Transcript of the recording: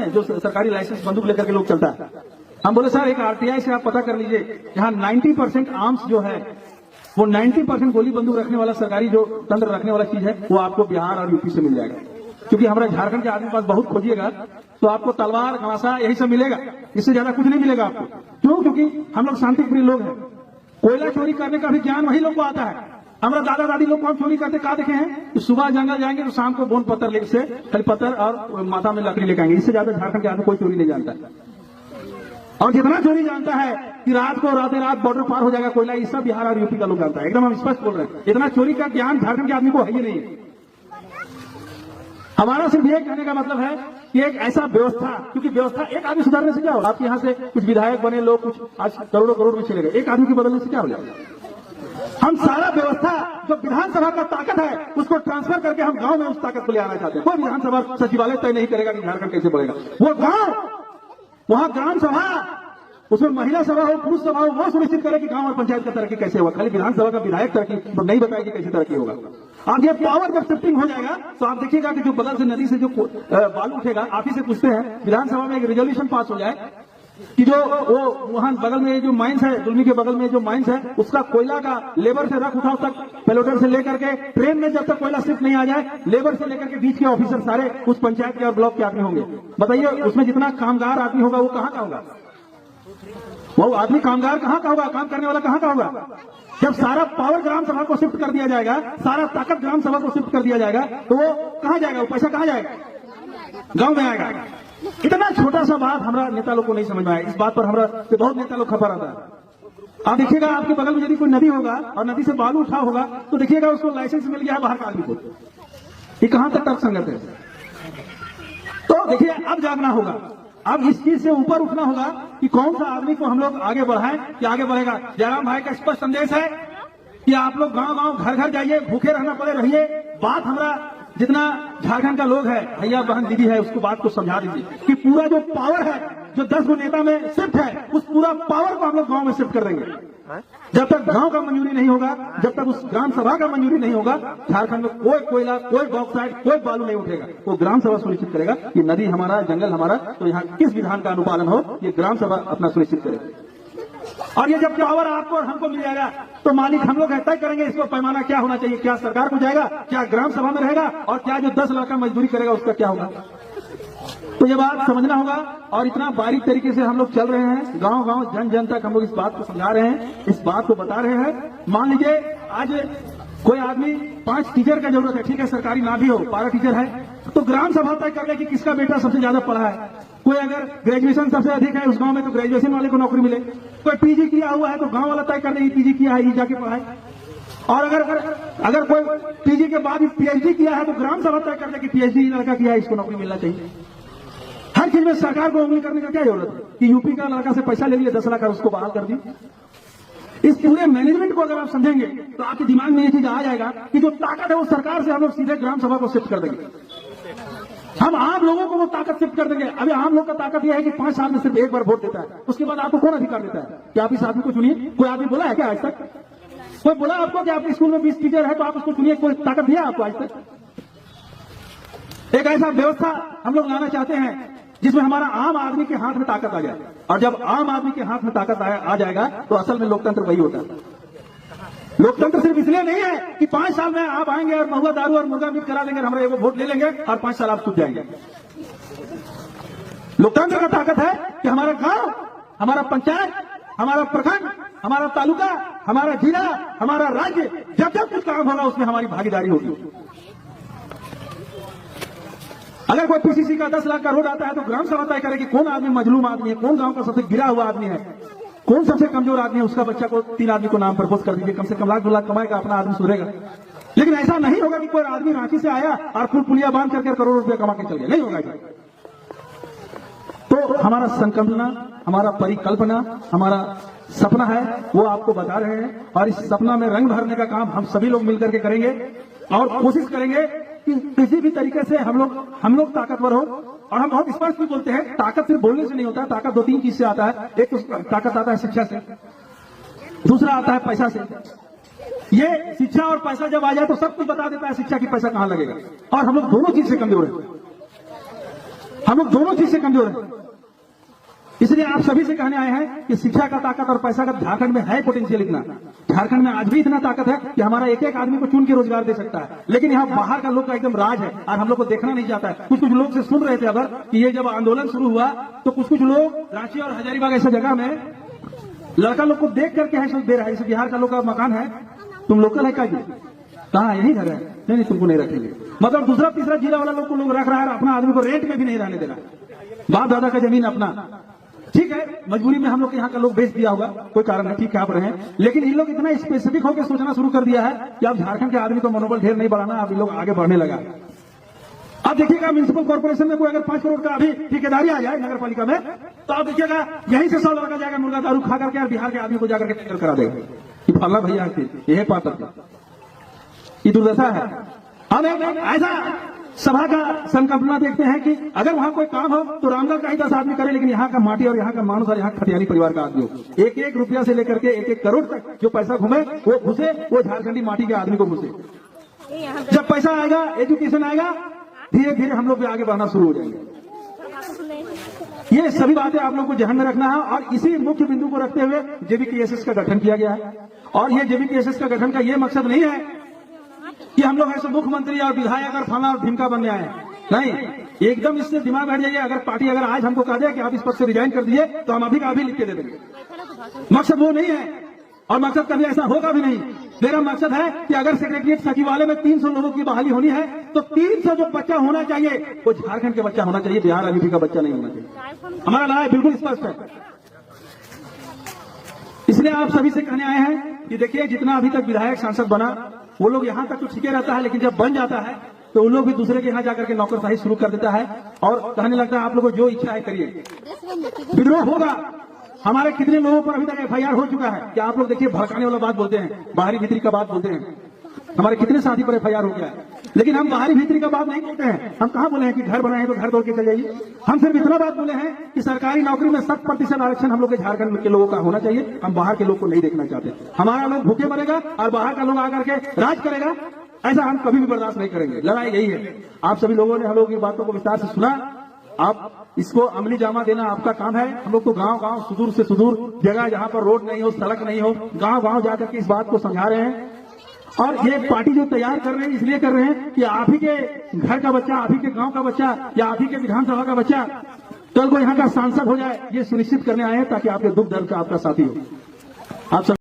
हैं जो सरकारी लाइसेंस बंदूक लेकर के लोग चलता है। हम बोले सर एक आरटीआई से आप पता कर लीजिए, यहाँ 90% आर्म्स जो है वो 90% गोली बंदूक रखने वाला सरकारी जो तंत्र रखने वाला चीज है वो आपको बिहार और यूपी से मिल जाएगा। क्योंकि हमारे झारखंड के आदमी के पास बहुत खोजिएगा तो आपको तलवार घमासा यही सब मिलेगा, इससे ज्यादा कुछ नहीं मिलेगा आपको। क्यों? क्योंकि हम लोग शांति प्रिय लोग हैं। कोयला चोरी करने का भी ज्ञान वही लोग को आता है। हमारा दादा दादी लोग कौन चोरी करते कहा देखे हैं कि सुबह जंगल जाएंगे तो शाम को बोन पत्थर लेके से खाली पत्थर और माथा में लकड़ी लेके आएंगे। इससे ज्यादा झारखंड के आदमी कोई चोरी नहीं जानता। और जितना चोरी जानता है कि रात को रात बॉर्डर पार हो जाएगा कोयला, ये सब बिहार और यूपी का लोग जानता है। एकदम हम स्पष्ट बोल रहे हैं, इतना चोरी का ज्ञान झारखंड के आदमी को है ही नहीं। हमारा सिर्फ ये कहने का मतलब है कि एक ऐसा व्यवस्था, क्योंकि व्यवस्था एक आदमी सुधारने से क्या होगा? आप यहाँ से कुछ विधायक बने लोग, कुछ आज करोड़ों करोड़ में चले गए, एक आदमी के बदलने से क्या हो जाएगा? हम सारा व्यवस्था जो विधानसभा का ताकत है उसको ट्रांसफर करके हम गांव में उस ताकत को ले आना चाहते हैं। कोई विधानसभा सचिवालय तय नहीं करेगा कि झारखंड कैसे बढ़ेगा। वो गांव, वहां ग्राम सभा, उसमें महिला सभा हो, पुरुष सभा हो, वो सुनिश्चित करे कि गांव और पंचायत का तरक्की कैसे होगा। खाली विधानसभा का विधायक तरक्की नहीं बताएगी कैसे तरक्की होगा। अब ये पावर जब शिफ्टिंग हो जाएगा तो आप देखिएगा कि जो बगल से नदी से जो बालू उठेगा, आप ही से पूछते हैं विधानसभा में एक रेजोल्यूशन पास हो जाए कि जो वो वहां बगल में जो माइंस है, दुलमी के बगल में जो माइंस है, उसका कोयला का लेबर से रख उठाव तक, पेलोडर से लेकर के ट्रेन में जब तक कोयला शिफ्ट नहीं आ जाए, लेबर से लेकर के बीच के ऑफिसर सारे उस पंचायत के और ब्लॉक के आदमी होंगे। बताइए उसमें जितना कामगार आदमी होगा वो कहाँ का होगा? वो आदमी कामगार कहाँ का होगा? काम करने वाला कहाँ का होगा? जब सारा पावर ग्राम सभा को शिफ्ट कर दिया जाएगा, सारा ताकत ग्राम सभा को शिफ्ट कर दिया जाएगा, तो वो कहाँ जाएगा? वो पैसा कहाँ जाएगा? गांव में आएगा। इतना छोटा सा बात हमारा नेता लोग को नहीं समझ में आया। इस बात पर हमारा बहुत नेता लोग खफा रहता है। आप देखिएगा आपके बगल में यदि कोई नदी होगा और नदी से बालू उठा होगा तो देखिएगा उसको लाइसेंस मिल गया है बाहर का आदमी को। ये कहां तक तर्कसंगत है? तो देखिए अब जागना होगा, अब इस चीज से ऊपर उठना होगा कि कौन सा आदमी को हम लोग आगे बढ़ाएं कि आगे बढ़ेगा। जयराम भाई का स्पष्ट संदेश है कि आप लोग गांव गांव घर घर जाइए, भूखे रहना पड़े रहिए। बात हमारा जितना झारखंड का लोग है, भैया बहन दीदी है, उसको बात को समझा दीजिए कि पूरा जो पावर है जो 10 गो नेता में शिफ्ट है, उस पूरा पावर को हम लोग गांव में शिफ्ट कर देंगे। जब तक गांव का मंजूरी नहीं होगा, जब तक उस ग्राम सभा का मंजूरी नहीं होगा, झारखंड में कोई कोयला, कोई बॉक्साइट, कोई बालू नहीं उठेगा। वो ग्राम सभा सुनिश्चित करेगा कि नदी हमारा, जंगल हमारा, तो यहाँ किस विधान का अनुपालन हो, ये ग्राम सभा अपना सुनिश्चित करेगा। और ये जब पावर आपको और हमको मिल जाएगा तो मालिक हम लोग तय करेंगे इसको पैमाना क्या होना चाहिए। क्या सरकार को जाएगा, क्या ग्राम सभा में रहेगा, और क्या जो 10 लड़का मजदूरी करेगा उसका क्या होगा। तो ये बात समझना होगा। और इतना बारीक तरीके से हम लोग चल रहे हैं, गांव गांव जन जन तक हम लोग इस बात को समझा रहे हैं, इस बात को बता रहे हैं। मान लीजिए आज कोई आदमी 5 टीचर का जरूरत है, ठीक है, सरकारी ना भी हो, 12 टीचर है, तो ग्राम सभा तय कर ले कि किसका बेटा सबसे ज्यादा पढ़ा है। कोई अगर ग्रेजुएशन सबसे अधिक है उस गांव में तो ग्रेजुएशन वाले को नौकरी मिले। कोई पीजी किया हुआ है तो गांव वाला तय कर दे पीजी किया है, ये जाके पढ़ाए। और अगर कोई पीजी के बाद पीएचडी किया है तो ग्राम सभा तय कर दे कि पीएचडी लड़का किया है, इसको नौकरी मिलना चाहिए। हर चीज में सरकार को उंगली करने का क्या जरूरत है कि यूपी का लड़का से पैसा ले लिया 10 लाख उसको बहाल कर दी। इस पूरे मैनेजमेंट को अगर आप समझेंगे तो आपके दिमाग में ये चीज आ जाएगा कि जो ताकत है वो सरकार से हम लोग सीधे ग्राम सभा को शिफ्ट कर देंगे। हम आम लोगों को वो ताकत शिफ्ट कर देंगे। अभी आम लोग का ताकत यह है कि 5 साल में सिर्फ एक बार वोट देता है, उसके बाद आपको कौन अधिकार देता है कि आप इस आदमी को चुनिए। कोई आदमी बोला है क्या आज तक? कोई बोला आपको कि आपके स्कूल में 20 टीचर है तो आप उसको चुनिए? कोई ताकत दिया आपको आज तक? एक ऐसा व्यवस्था हम लोग लाना चाहते हैं जिसमें हमारा आम आदमी के हाथ में ताकत आ जाए। और जब आम आदमी के हाथ में ताकत आ जाएगा तो असल में लोकतंत्र वही होता है। लोकतंत्र सिर्फ इसलिए नहीं है कि 5 साल में आप आएंगे और महुआ दारू और मुर्गा मीट करा देंगे, हमारा एगो वोट ले लेंगे और 5 साल आप सूझ जाएंगे। लोकतंत्र का ताकत है कि हमारा गांव, हमारा पंचायत, हमारा प्रखंड, हमारा तालुका, हमारा जिला, हमारा राज्य, जब जब कुछ काम होगा उसमें हमारी भागीदारी होगी। अगर कोई पीसीसी का 10 लाख का रोड आता है तो ग्राम सभा तय करे कि कौन आदमी मजलूम आदमी है, कौन गांव का सबसे गिरा हुआ आदमी है, कौन सबसे कमजोर आदमी है, उसका बच्चा को 3 आदमी को नाम प्रपोज कर दीजिए। कम से कम लाख 2 लाख कमाएगा, अपना आदमी सुधरेगा। लेकिन ऐसा नहीं होगा कि कोई आदमी रांची से आया और पुल पुलिया बांध करके करोड़ों रुपया कमा के चल गया, नहीं होगा। तो हमारा संकल्पना, हमारा परिकल्पना, हमारा सपना है वो आपको बता रहे हैं। और इस सपना में रंग भरने का काम हम सभी लोग मिलकर के करेंगे और कोशिश करेंगे कि किसी भी तरीके से हम लोग ताकतवर हो। और हम बहुत स्पष्ट भी बोलते हैं, ताकत सिर्फ बोलने से नहीं होता है, ताकत 2-3 चीज से आता है। एक तो ताकत आता है शिक्षा से, दूसरा आता है पैसा से। ये शिक्षा और पैसा जब आ जाए तो सब कुछ बता देता है शिक्षा की पैसा कहां लगेगा। और हम लोग दोनों चीज से कमजोर हैं। हम लोग दोनों चीज से कमजोर हैं। इसलिए आप सभी से कहने आए हैं कि शिक्षा का ताकत और पैसा का झारखंड में है पोटेंशियल इतना। झारखंड में आज भी इतना ताकत है कि हमारा एक एक आदमी को चुन के रोजगार दे सकता है, लेकिन यहाँ बाहर का लोग का एकदम राज है और हम लोग को देखना नहीं चाहता है। कुछ कुछ लोग से सुन रहे थे अगर कि ये जब आंदोलन शुरू हुआ तो कुछ कुछ लोग रांची और हजारीबाग ऐसा जगह में लड़का लोग को देख करके है दे रहा है, जैसे बिहार का लोग का मकान है, तुम लोकल है क्या जी, कहाँ यही घर है, नहीं तुमको नहीं रखेंगे। मतलब दूसरा तीसरा जिला वाला लोग को लोग रख रहा है, अपना आदमी को रेंट में भी नहीं रहने दे रहा। बाप दादा का जमीन अपना, ठीक है, मजबूरी में हम लोग यहाँ का लोग बेच दिया होगा, कोई कारण है, ठीक है आप रहे, लेकिन इन लोग इतना स्पेसिफिक होकर सोचना शुरू कर दिया है कि अब झारखंड के आदमी को मनोबल ढेर नहीं बढ़ाना, अब इन लोग आगे बढ़ने लगा। अब देखिएगा म्युनिसिपल कॉर्पोरेशन में कोई अगर 5 करोड़ का अभी ठेकेदारी आ जाए नगर पालिका में, तो आप देखिएगा यहीं से 100 लड़का जाएगा मुर्गा दारू खा करके और बिहार के आदमी को जाकर के टेंडर करा देगा कि फल्ला भैया यही पात्र, ये दुर्दशा है। हम एक ऐसा सभा का संकल्पना देखते हैं कि अगर वहां कोई काम हो तो रामगढ़ का ही 10 आदमी करे, लेकिन यहाँ का माटी और यहाँ का मानुष और यहाँ खटियानी परिवार का आदमी हो, 1-1 रुपया से लेकर के 1-1 करोड़ तक जो पैसा घूमे वो घुसे, वो झारखंडी माटी के आदमी को घुसे। जब पैसा आएगा, एजुकेशन आएगा, धीरे धीरे हम लोग भी आगे बढ़ना शुरू हो जाएंगे। ये सभी बातें आप लोग को ध्यान में रखना है और इसी मुख्य बिंदु को रखते हुए जेबीकेएसएस का गठन किया गया है। और ये जेबीकेएसएस का गठन का ये मकसद नहीं है कि हम लोग ऐसे मुख्यमंत्री और विधायक और फला और ढिमका बनने आए, नहीं, एकदम इससे दिमाग हट जाइए। अगर पार्टी अगर आज हमको कह दे कि आप इस पद से रिजाइन कर दिए तो हम अभी का अभी लिख के दे देंगे। मकसद वो नहीं है और मकसद कभी ऐसा होगा भी नहीं। मेरा मकसद है कि अगर सेक्रेटरिएट सचिवालय में 300 लोगों की बहाली होनी है तो 300 जो बच्चा होना चाहिए वो झारखंड के बच्चा होना चाहिए, बिहार अभी का बच्चा नहीं होना चाहिए। हमारा राय बिल्कुल स्पष्ट है। इसलिए आप सभी से कहने आए हैं कि देखिए जितना अभी तक विधायक सांसद बना वो लोग यहाँ तक तो ठीक रहता है, लेकिन जब बन जाता है तो उन लोग भी दूसरे के यहाँ जाकर के नौकरशाही शुरू कर देता है और कहने लगता है आप लोगों को जो इच्छा है करिए, विद्रोह होगा। हमारे कितने लोगों पर अभी तक एफआईआर हो चुका है कि आप लोग देखिए भड़काने वाला बात बोलते हैं, बाहरी भीतरी का बात बोलते हैं। हमारे कितने साथी पर एफआईआर हो गया है, लेकिन हम बाहरी भीतरी का बात नहीं बोलते हैं। हम कहाँ बोले हैं कि घर बनाए तो घर तोड़ के चले जाइए। हम सिर्फ इतना बात बोले हैं कि सरकारी नौकरी में 100% आरक्षण हम लोग के झारखंड के लोगों का होना चाहिए। हम बाहर के लोग को नहीं देखना चाहते। हमारा लोग भूखे मरेगा और बाहर का लोग आकर के राज करेगा, ऐसा हम कभी भी बर्दाश्त नहीं करेंगे। लड़ाई यही है। आप सभी लोगों ने हम लोग की बातों को विस्तार से सुना, आप इसको अमली जामा देना आपका काम है। हम लोग तो गांव-गांव सुदूर से सुदूर जगह जहां पर रोड नहीं हो, सड़क नहीं हो, गांव-गांव जाकर के इस बात को समझा रहे हैं। और ये पार्टी जो तैयार कर रहे हैं इसलिए कर रहे हैं कि आप ही के घर का बच्चा, आप ही के गांव का बच्चा या आप ही के विधानसभा का बच्चा कल को यहाँ का सांसद हो जाए, ये सुनिश्चित करने आए हैं ताकि आपके दुख दर्द का आपका साथी हो। आप सब